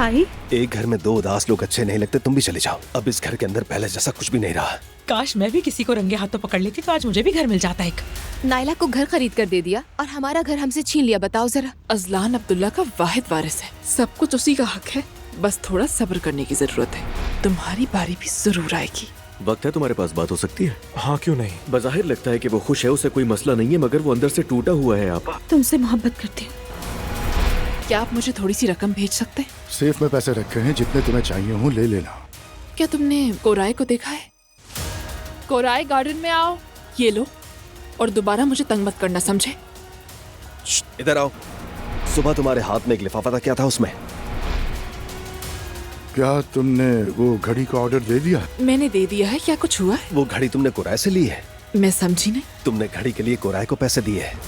भाई, एक घर में दो उदास लोग अच्छे नहीं लगते, तुम भी चले जाओ। अब इस घर के अंदर पहले जैसा कुछ भी नहीं रहा। काश मैं भी किसी को रंगे हाथों पकड़ लेती तो आज मुझे भी घर मिल जाता एक। नाइला को घर खरीद कर दे दिया और हमारा घर हमसे छीन लिया। बताओ जरा। अजलान अब्दुल्ला का वाहिद वारिस है, सब कुछ उसी का हक है। बस थोड़ा सब्र करने की जरूरत है, तुम्हारी बारी भी जरूर आएगी। वक्त है तुम्हारे पास, बात हो सकती है। हाँ क्यों नहीं। बज़ाहिर लगता है कि वो खुश है, उसे कोई मसला नहीं है, मगर वो अंदर से टूटा हुआ है। आप तुमसे मोहब्बत करती हूँ। क्या आप मुझे थोड़ी सी रकम भेज सकते हैं? सेफ में पैसे रखे हैं, जितने तुम्हें चाहिए हो ले लेना। क्या तुमने कोराए को देखा है? कोराए गार्डन में आओ, ये लो, और दोबारा मुझे तंग मत करना, समझे? इधर आओ। सुबह तुम्हारे हाथ में एक लिफाफा था, क्या था उसमें? क्या तुमने वो घड़ी का ऑर्डर दे दिया? मैंने दे दिया है। क्या कुछ हुआ है? वो घड़ी तुमने कुराए से ली है? मैं समझी नहीं। तुमने घड़ी के लिए कुराए को पैसे दिए हैं?